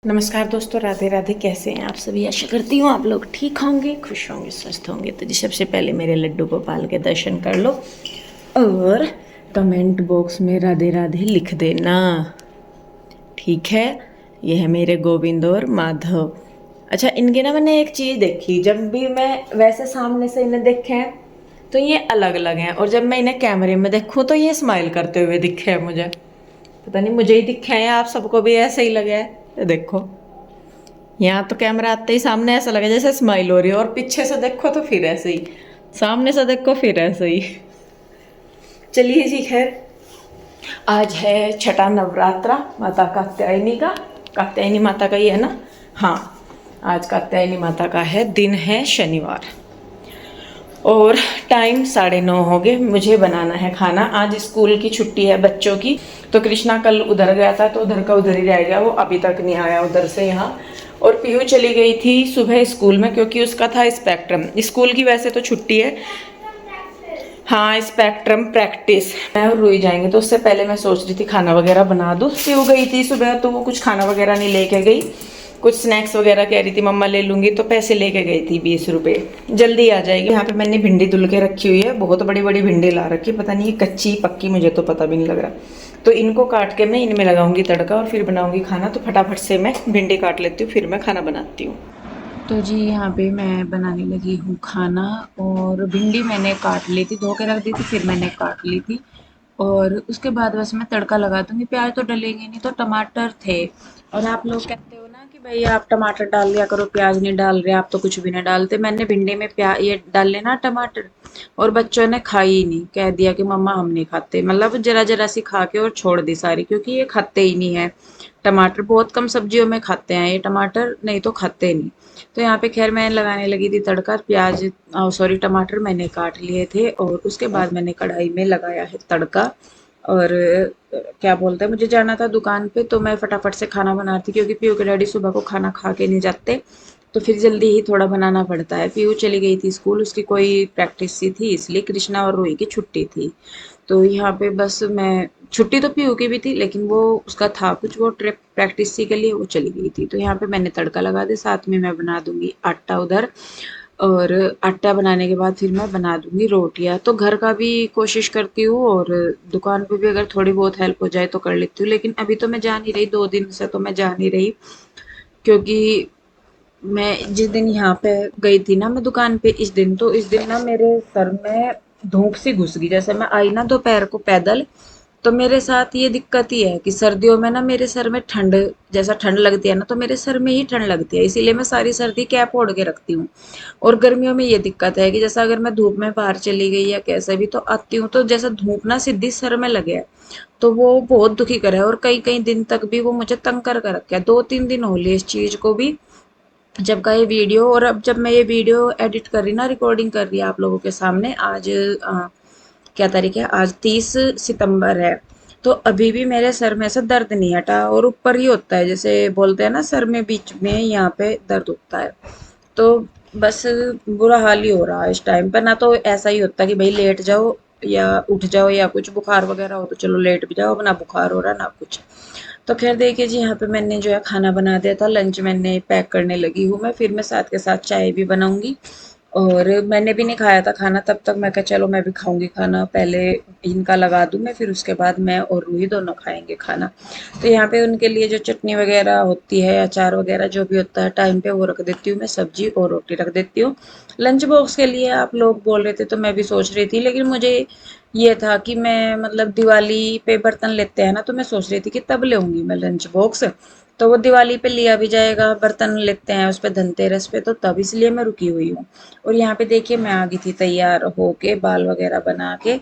नमस्कार दोस्तों, राधे राधे। कैसे हैं आप सभी? आशा करती हूँ आप लोग ठीक होंगे, खुश होंगे, स्वस्थ होंगे। तो जी सबसे पहले मेरे लड्डू गोपाल के दर्शन कर लो और कमेंट बॉक्स में राधे राधे लिख देना, ठीक है। ये है मेरे गोविंद और माधव। अच्छा, इनके ना मैंने एक चीज़ देखी, जब भी मैं वैसे सामने से इन्हें देखे हैं तो ये अलग अलग हैं, और जब मैं इन्हें कैमरे में देखूँ तो ये स्माइल करते हुए दिखे हैं मुझे। पता नहीं मुझे ही दिखे हैं या आप सबको भी ऐसे ही लगे है। तो देखो, यहाँ तो कैमरा आते ही सामने ऐसा लगे जैसे स्माइल हो रही है, और पीछे से देखो तो फिर ऐसे ही, सामने से देखो फिर ऐसे ही। चलिए जी, खैर आज है छठा नवरात्रा माता कात्यायनी का। कात्यायनी माता का ही है ना? हाँ, आज कात्यायनी माता का है, दिन है शनिवार और टाइम 9:30 हो गए। मुझे बनाना है खाना। आज स्कूल की छुट्टी है बच्चों की, तो कृष्णा कल उधर गया था तो उधर का उधर ही रह गया, वो अभी तक नहीं आया उधर से यहाँ। और पीहू चली गई थी सुबह स्कूल में क्योंकि उसका था स्पेक्ट्रम। स्कूल की वैसे तो छुट्टी है, हाँ, स्पेक्ट्रम प्रैक्टिस। मैं और रुई जाएंगे, तो उससे पहले मैं सोच रही थी खाना वगैरह बना दूँ। पीहू गई थी सुबह तो वो कुछ खाना वगैरह नहीं लेके गई, कुछ स्नैक्स वगैरह कह रही थी मम्मा ले लूंगी, तो पैसे लेके गई थी 20 रुपये। जल्दी आ जाएगी। यहाँ पे मैंने भिंडी धुल के रखी हुई है, बहुत बड़ी बड़ी भिंडी ला रखी, पता नहीं कच्ची पक्की मुझे तो पता भी नहीं लग रहा। तो इनको काट के मैं इनमें लगाऊंगी तड़का और फिर बनाऊंगी खाना। तो फटाफट से मैं भिंडी काट लेती हूँ, फिर मैं खाना बनाती हूँ। तो जी यहाँ पे मैं बनाने लगी हूँ खाना, और भिंडी मैंने काट ली थी, धो के रख दी थी, फिर मैंने काट ली थी। और उसके बाद बस मैं तड़का लगा दूंगी। प्याज तो डलेंगे नहीं, तो टमाटर थे। और आप लोग कहते हो ना कि भाई आप टमाटर डाल लिया करो, प्याज नहीं डाल रहे, आप तो कुछ भी नहीं डालते। मैंने भिंडी में प्याज ये डाल लेना टमाटर, और बच्चों ने खाई ही नहीं, कह दिया कि मम्मा हम नहीं खाते। मतलब जरा जरा सी खा के और छोड़ दी सारी, क्योंकि ये खाते ही नहीं है टमाटर। बहुत कम सब्जियों में खाते हैं ये टमाटर, नहीं तो खाते नहीं। तो यहाँ पे खैर मैं लगाने लगी थी तड़का। प्याज सॉरी टमाटर मैंने काट लिए थे, और उसके बाद मैंने कढ़ाई में लगाया है तड़का। और क्या बोलते हैं, मुझे जाना था दुकान पे, तो मैं फटाफट से खाना बना रही थी क्योंकि पीयू के डैडी सुबह को खाना खा के नहीं जाते, तो फिर जल्दी ही थोड़ा बनाना पड़ता है। पीयू चली गई थी स्कूल, उसकी कोई प्रैक्टिस सी थी, इसलिए कृष्णा और रोही की छुट्टी थी। तो यहाँ पे बस मैं, छुट्टी तो पीयू की भी थी लेकिन वो उसका था कुछ, वो ट्रिप प्रैक्टिस सी के लिए वो चली गई थी। तो यहाँ पे मैंने तड़का लगा दिया, साथ में मैं बना दूंगी आटा उधर। और आटा बनाने के बाद फिर मैं बना दूंगी रोटियां। तो घर का भी कोशिश करती हूँ, और दुकान पे भी अगर थोड़ी बहुत हेल्प हो जाए तो कर लेती हूँ। लेकिन अभी तो मैं जा नहीं रही, 2 दिन से तो मैं जा नहीं रही, क्योंकि मैं जिस दिन यहाँ पे गई थी ना मैं दुकान पे, इस दिन ना मेरे सर में धूप सी घुस गई। जैसे मैं आई ना दोपहर को पैदल, तो मेरे साथ ये दिक्कत ही है कि सर्दियों में ना मेरे सर में ठंड, जैसा ठंड लगती है ना, तो मेरे सर में ही ठंड लगती है, इसीलिए मैं सारी सर्दी कैप ओढ़ के रखती हूँ। और गर्मियों में ये दिक्कत है कि जैसा अगर मैं धूप में बाहर चली गई या कैसे भी, तो आती हूँ तो जैसा धूप ना सीधी सर में लगे है, तो वो बहुत दुखी करे है, और कई कई दिन तक भी वो मुझे तंग कर रखा है। 2-3 दिन हो लिए इस चीज को भी, जब का ये वीडियो। और अब जब मैं ये वीडियो एडिट कर रही ना, रिकॉर्डिंग कर रही है आप लोगों के सामने, आज क्या तारीख है, आज 30 सितंबर है। तो अभी भी मेरे सर में से दर्द नहीं हटा, और ऊपर ही होता है, जैसे बोलते हैं ना सर में बीच में यहाँ पे दर्द होता है। तो बस बुरा हाल ही हो रहा है इस टाइम पर। ना तो ऐसा ही होता कि भाई लेट जाओ या उठ जाओ, या कुछ बुखार वगैरह हो तो चलो लेट भी जाओ, अब ना बुखार हो रहा ना कुछ। तो खैर देखिए जी, यहाँ पे मैंने जो है खाना बना दिया था, लंच मैंने पैक करने लगी हूँ मैं। फिर मैं साथ के साथ चाय भी बनाऊंगी। और मैंने भी नहीं खाया था खाना तब तक, मैं कहा चलो मैं भी खाऊंगी खाना, पहले इनका लगा दूं मैं, फिर उसके बाद मैं और रूही दोनों खाएंगे खाना। तो यहाँ पे उनके लिए जो चटनी वगैरह होती है, अचार वगैरह जो भी होता है टाइम पे, वो रख देती हूँ मैं, सब्जी और रोटी रख देती हूँ। लंच बॉक्स के लिए आप लोग बोल रहे थे तो मैं भी सोच रही थी, लेकिन मुझे ये था कि मैं मतलब दिवाली पे बर्तन लेते हैं ना, तो मैं सोच रही थी कि तब लेऊंगी मैं लंच बॉक्स, तो वो दिवाली पे लिया भी जाएगा, बर्तन लेते हैं उस पे धनतेरस पे, तो तब इसलिए मैं रुकी हुई हूँ। और यहाँ पे देखिए मैं आ गई थी तैयार होके, बाल वगैरह बना के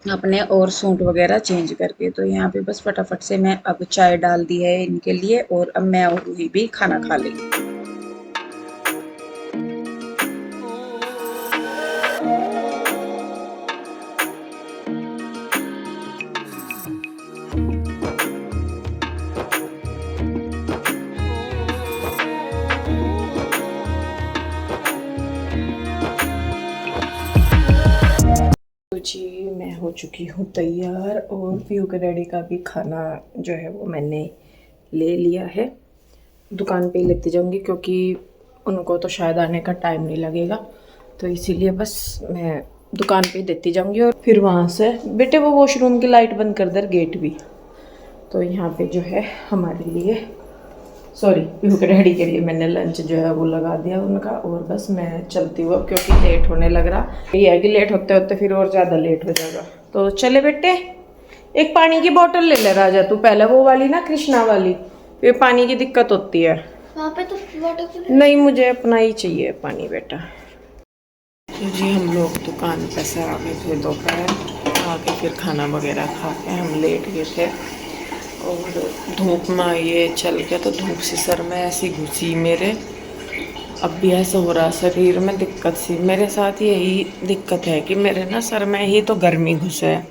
अपने, और सूट वगैरह चेंज करके। तो यहाँ पे बस फटाफट से मैं अब चाय डाल दी है इनके लिए, और अब मैं और रूही भी खाना खा लेंगे। तो जी मैं हो चुकी हूँ तैयार, और पीयू के डैडी का भी खाना जो है वो मैंने ले लिया है। दुकान पे ही लेती जाऊंगी, क्योंकि उनको तो शायद आने का टाइम नहीं लगेगा, तो इसीलिए बस मैं दुकान पे ही देती जाऊंगी। और फिर वहाँ से बेटे वो वॉशरूम की लाइट बंद कर दे, गेट भी। तो यहाँ पे जो है हमारे लिए, सॉरी पीहू के डैडी के लिए मैंने लंच जो है वो लगा दिया उनका। और बस मैं चलती हूँ अब, क्योंकि लेट होने लग रहा। ये है कि लेट होते होते फिर और ज़्यादा लेट हो जाएगा। तो चले बेटे, एक पानी की बोतल ले ले राजा तू, पहले वो वाली ना कृष्णा वाली, फिर पानी की दिक्कत होती है वहाँ पे तो वाटर नहीं, मुझे अपना ही चाहिए पानी बेटा। तो जी हम लोग दुकान पे से आ गए थे दोपहर, आके फिर खाना वगैरह खा के हम लेट गए थे। और धूप में ये चल गया तो धूप से सर में ऐसी घुसी मेरे, अब भी ऐसा हो रहा शरीर में दिक्कत सी। मेरे साथ यही दिक्कत है कि मेरे ना सर में ही तो गर्मी घुसे है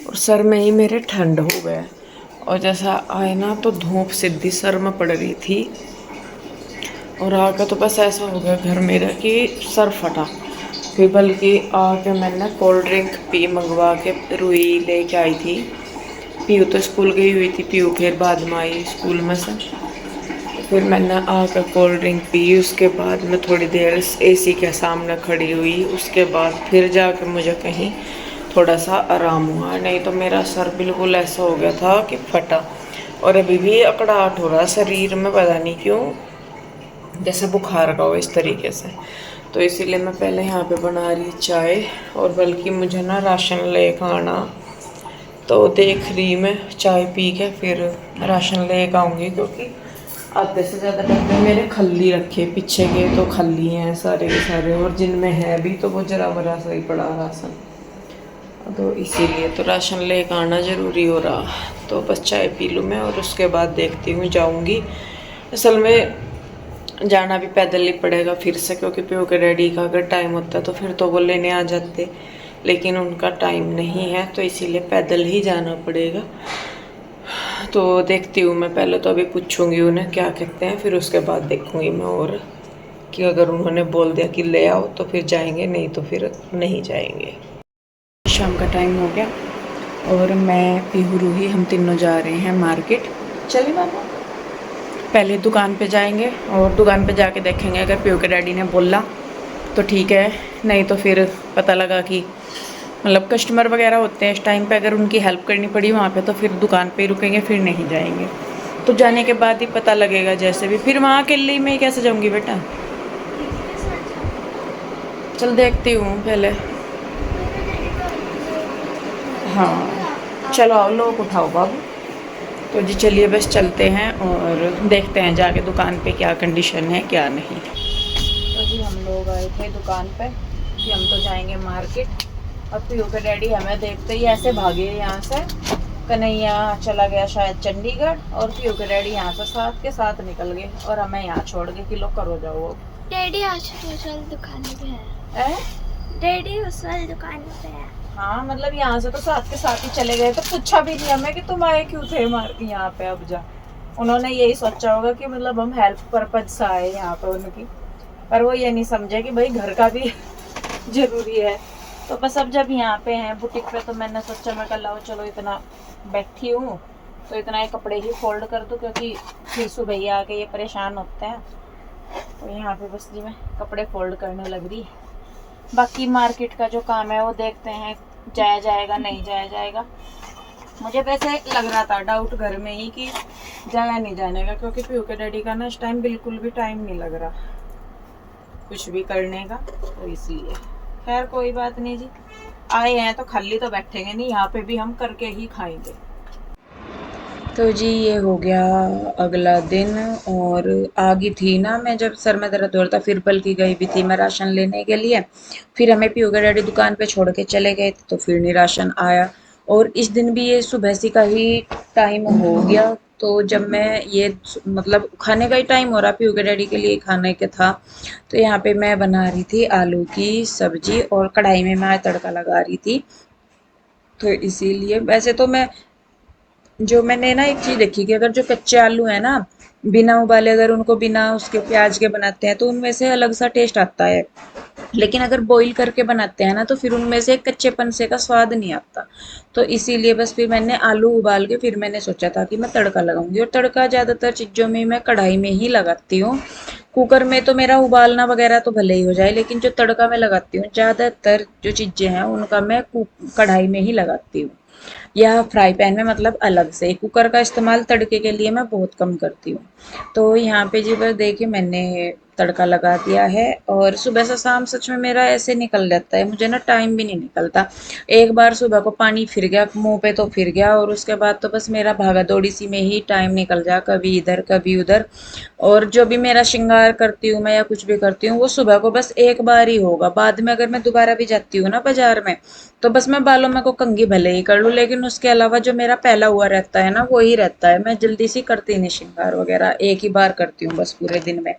और सर में ही मेरे ठंड हो गए। और जैसा आए ना तो धूप सीधी सर में पड़ रही थी, और आके तो बस ऐसा हो गया घर मेरा कि सर फटा। फिर बल्कि आके मैंने कोल्ड ड्रिंक पी, मंगवा के रुई लेके आई थी। पीयू तो स्कूल गई हुई थी, पीयू फिर बाद में आई स्कूल में से। फिर मैंने आकर कोल्ड ड्रिंक पी, उसके बाद मैं थोड़ी देर एसी के सामने खड़ी हुई, उसके बाद फिर जाकर मुझे कहीं थोड़ा सा आराम हुआ। नहीं तो मेरा सर बिल्कुल ऐसा हो गया था कि फटा, और अभी भी अकड़ाहट हो रहा शरीर में, पता नहीं क्यों, जैसे बुखार का हो इस तरीके से। तो इसीलिए मैं पहले यहाँ पे बना रही चाय, और बल्कि मुझे ना राशन लेकर आना, तो देख रही मैं चाय पी के फिर राशन लेकर आऊँगी। क्योंकि आधे से ज़्यादा डब्बे मेरे खल्ली रखे, पीछे के तो खल्ली हैं सारे के सारे, और जिनमें है भी तो वो जरा बरा सा ही पड़ा राशन। तो इसीलिए तो राशन लेकर आना ज़रूरी हो रहा। तो बस चाय पी लूँ मैं, और उसके बाद देखती हूँ जाऊँगी। असल में जाना भी पैदल ही पड़ेगा फिर से, क्योंकि प्यो के डैडी का अगर टाइम होता तो फिर तो वो लेने आ जाते, लेकिन उनका टाइम नहीं है, तो इसीलिए पैदल ही जाना पड़ेगा। तो देखती हूँ मैं, पहले तो अभी पूछूंगी उन्हें क्या कहते हैं, फिर उसके बाद देखूंगी मैं, और कि अगर उन्होंने बोल दिया कि ले आओ तो फिर जाएंगे, नहीं तो फिर नहीं जाएंगे। शाम का टाइम हो गया और मैं पीहू रूही हम तीनों जा रहे हैं मार्केट। चलिए बाबा, पहले दुकान पे जाएंगे और दुकान पे जाके देखेंगे, अगर पीहू के डैडी ने बोला तो ठीक है, नहीं तो फिर पता लगा कि मतलब कस्टमर वगैरह होते हैं इस टाइम पे, अगर उनकी हेल्प करनी पड़ी वहाँ पे तो फिर दुकान पे ही रुकेंगे, फिर नहीं जाएंगे। तो जाने के बाद ही पता लगेगा, जैसे भी फिर वहाँ अकेले में ही कैसे जाऊँगी बेटा। चल देखती हूँ पहले। हाँ चलो आओ, लोग उठाओ बाबू। तो जी चलिए बस चलते हैं और देखते हैं जाके दुकान पे क्या कंडीशन है क्या नहीं। तो जी हम लोग आए थे दुकान पे कि हम तो जाएंगे मार्केट, और पीयू के डैडी हमें देखते ही ऐसे भागे यहाँ से। कन्हैया चला गया शायद चंडीगढ़, और पीयू के डैडी यहाँ से साथ के साथ निकल गए और हमें यहाँ छोड़ के कि लो करो जाओ। डैडी आज उस वाली दुकान पे है। डैडी उस वाली दुकान पे है। हाँ मतलब यहाँ से तो साथ के साथ ही चले गए, तो पूछा भी नहीं हमें कि तुम आए क्यों थे यहाँ पे। अब जा उन्होंने यही सोचा होगा कि मतलब हम हेल्प पर्पज से आए यहाँ पे उनकी, पर वो ये नहीं समझे कि भाई घर का भी जरूरी है। तो बस अब जब यहाँ पे हैं बुटीक पे, तो मैंने सोचा मैं कल आओ चलो इतना बैठी हूँ तो इतना ही कपड़े ही फोल्ड कर दूँ, क्योंकि फिर सुबह ही आके ये परेशान होते हैं। तो यहाँ पे बस जी मैं कपड़े फोल्ड करने लग रही। बाकी मार्केट का जो काम है वो देखते हैं, जाया जाएगा नहीं जाया जाएगा। मुझे वैसे लग रहा था डाउट घर में ही कि जाया नहीं जाने का, क्योंकि पीयू के डैडी का ना इस टाइम बिल्कुल भी टाइम नहीं लग रहा कुछ भी करने का, तो इसलिए खैर कोई बात नहीं जी, आए हैं तो खाली तो बैठेंगे नहीं, यहाँ पे भी हम करके ही खाएंगे। तो जी ये हो गया अगला दिन, और आगी थी ना, मैं जब सर में दर्द हो रहा था फिर बल्कि गई भी थी मैं राशन लेने के लिए। फिर हमें पीयू के डैडी दुकान पे छोड़ के चले गए थे, तो फिर नहीं राशन आया। और इस दिन भी ये सुबह से का ही टाइम हो गया, तो जब मैं ये मतलब खाने का ही टाइम हो रहा, पीयू के डैडी के लिए खाने के था, तो यहाँ पे मैं बना रही थी आलू की सब्जी और कढ़ाई में मैं तड़का लगा रही थी। तो इसीलिए वैसे तो मैं जो मैंने ना एक चीज देखी कि अगर जो कच्चे आलू है ना, बिना उबाले अगर उनको बिना उसके प्याज के बनाते हैं तो उनमें से अलग सा टेस्ट आता है। लेकिन अगर बॉईल करके बनाते हैं ना तो फिर उनमें से कच्चेपन से का स्वाद नहीं आता। तो इसीलिए बस फिर मैंने आलू उबाल के फिर मैंने सोचा था कि मैं तड़का लगाऊंगी, और तड़का ज़्यादातर चीज़ों में मैं कढ़ाई में ही लगाती हूँ। कुकर में तो मेरा उबालना वगैरह तो भले ही हो जाए, लेकिन जो तड़का मैं लगाती हूँ ज़्यादातर जो चीज़ें हैं उनका मैं कढ़ाई में ही लगाती हूँ, या फ्राई पैन में, मतलब अलग से। कुकर का इस्तेमाल तड़के के लिए मैं बहुत कम करती हूँ। तो यहाँ पे जी बस देखिए मैंने तड़का लगा दिया है, और सुबह से शाम सच में मेरा ऐसे निकल जाता है, मुझे ना टाइम भी नहीं निकलता। एक बार सुबह को पानी फिर गया मुंह पे तो फिर गया, और उसके बाद तो बस मेरा भागा दौड़ी सी में ही टाइम निकल जा, कभी इधर कभी उधर। और जो भी मेरा श्रृंगार करती हूँ मैं या कुछ भी करती हूँ वो सुबह को बस एक बार ही होगा। बाद में अगर मैं दोबारा भी जाती हूँ ना बाजार में, तो बस मैं बालों में को कंघी भले ही कर लूँ, लेकिन उसके अलावा जो मेरा पहला हुआ रहता है ना वो ही रहता है। मैं जल्दी सी करती नहीं श्रृंगार वगैरह, एक ही बार करती हूँ बस पूरे दिन में।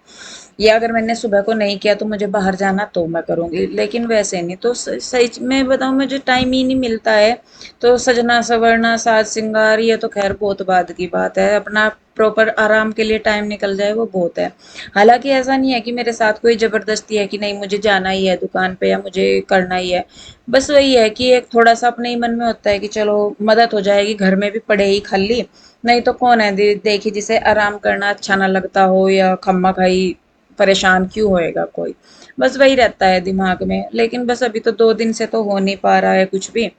या अगर मैंने सुबह को नहीं किया तो मुझे बाहर जाना तो मैं करूँगी, लेकिन वैसे नहीं तो सही में बताऊँ, मुझे टाइम ही नहीं मिलता है। तो सजना सवरना साज श्रृंगार ये तो खैर बहुत बाद की बात है, अपना प्रॉपर आराम के लिए टाइम निकल जाए वो बहुत है। हालांकि ऐसा नहीं है कि मेरे साथ कोई ज़बरदस्ती है कि नहीं मुझे जाना ही है दुकान पे या मुझे करना ही है। बस वही है कि एक थोड़ा सा अपने ही मन में होता है कि चलो मदद हो जाएगी, घर में भी पड़े ही खाली। नहीं तो कौन है देखिए जिसे आराम करना अच्छा ना लगता हो, या खम्मा खाई परेशान क्यों होएगा कोई। बस वही रहता है दिमाग में। लेकिन बस अभी तो 2 दिन से तो हो नहीं पा रहा है कुछ भी,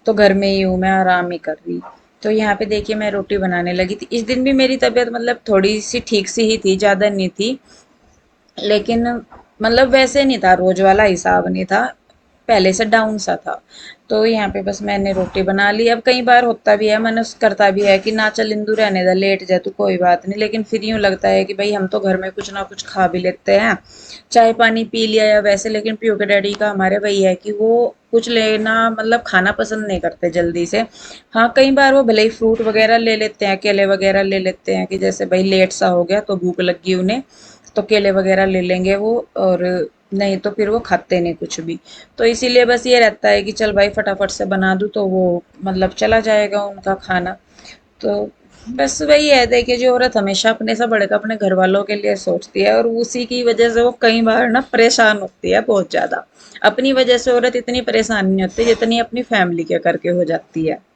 तो घर में ही हूँ मैं, आराम ही कर रही। तो यहाँ पे देखिए मैं रोटी बनाने लगी थी। इस दिन भी मेरी तबीयत मतलब थोड़ी सी ठीक सी ही थी, ज़्यादा नहीं थी। लेकिन मतलब वैसे नहीं था, रोज वाला हिसाब नहीं था, पहले से डाउन सा था। तो यहाँ पे बस मैंने रोटी बना ली। अब कई बार होता भी है, मन करता भी है कि ना चल इंदू रहने दे, लेट जाए तो कोई बात नहीं, लेकिन फिर यूँ लगता है कि भाई हम तो घर में कुछ ना कुछ खा भी लेते हैं, चाय पानी पी लिया या वैसे। लेकिन पीयू के डैडी का हमारे वही है कि वो कुछ लेना मतलब खाना पसंद नहीं करते जल्दी से। हाँ कई बार वो भले ही फ्रूट वगैरह ले लेते हैं, केले वगैरह ले लेते हैं, कि जैसे भाई लेट सा हो गया तो भूख लगी उन्हें, तो केले वगैरह ले लेंगे वो। और नहीं तो फिर वो खाते नहीं कुछ भी। तो इसीलिए बस ये रहता है कि चल भाई फटाफट से बना दूँ तो वो मतलब चला जाएगा उनका खाना। तो बस वही है, देखिए जो औरत हमेशा अपने से बढ़कर अपने घर वालों के लिए सोचती है, और उसी की वजह से वो कई बार ना परेशान होती है बहुत ज़्यादा। अपनी वजह से औरत इतनी परेशान नहीं होती जितनी अपनी फैमिली के करके हो जाती है।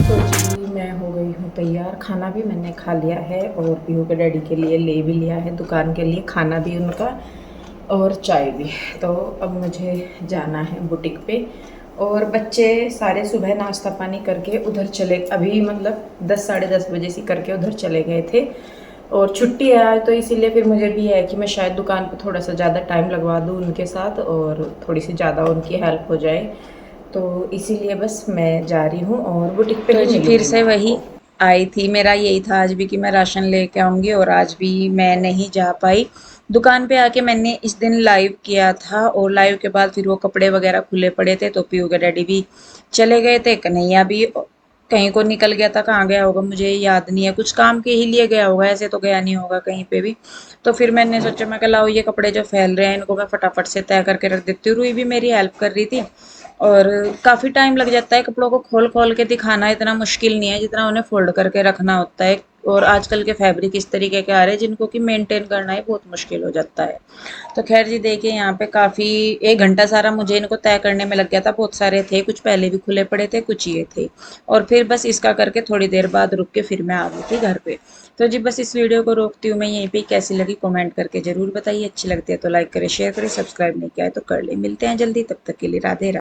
तो जी मैं हो गई हूँ तैयार, खाना भी मैंने खा लिया है और पीहू के डैडी के लिए ले भी लिया है दुकान के लिए, खाना भी उनका और चाय भी। तो अब मुझे जाना है बुटीक पे। और बच्चे सारे सुबह नाश्ता पानी करके उधर चले, अभी मतलब 10 साढ़े 10 बजे से करके उधर चले गए थे। और छुट्टी है आज तो इसीलिए फिर मुझे भी है कि मैं शायद दुकान पे थोड़ा सा ज़्यादा टाइम लगवा दूँ उनके साथ, और थोड़ी सी ज़्यादा उनकी हेल्प हो जाए। तो इसीलिए बस मैं जा रही हूँ और बुटीक पे तो ही जी फिर मिलूंगी मैं से वही आपको। आई थी, मेरा यही था आज भी कि मैं राशन लेके आऊंगी, और आज भी मैं नहीं जा पाई दुकान पे। आके मैंने इस दिन लाइव किया था, और लाइव के बाद फिर वो कपड़े वगैरह खुले पड़े थे तो पीयू के डैडी भी चले गए थे, कन्हैया भी कहीं को निकल गया था, कहाँ गया होगा मुझे याद नहीं है, कुछ काम के ही लिए गया होगा, ऐसे तो गया नहीं होगा कहीं पे भी। तो फिर मैंने सोचा मैं कहा लाओ ये कपड़े जो फैल रहे हैं इनको मैं फटाफट से तय करके रख देती हूँ। रुई भी मेरी हेल्प कर रही थी, और काफ़ी टाइम लग जाता है कपड़ों को खोल खोल के दिखाना, इतना मुश्किल नहीं है जितना उन्हें फोल्ड करके रखना होता है। और आजकल के फैब्रिक इस तरीके के आ रहे हैं जिनको कि मेंटेन करना ही बहुत मुश्किल हो जाता है। तो खैर जी देखिए यहाँ पे काफ़ी 1 घंटा सारा मुझे इनको तय करने में लग गया था, बहुत सारे थे, कुछ पहले भी खुले पड़े थे, कुछ ये थे। और फिर बस इसका करके थोड़ी देर बाद रुक के फिर मैं आ गई थी घर पे। तो जी बस इस वीडियो को रोकती हूँ मैं यहीं पे। कैसी लगी कमेंट करके ज़रूर बताइए, अच्छी लगती है तो लाइक करें, शेयर करें, सब्सक्राइब नहीं किया है तो कर ले। मिलते हैं जल्दी, तब तक के लिए राधे राधे।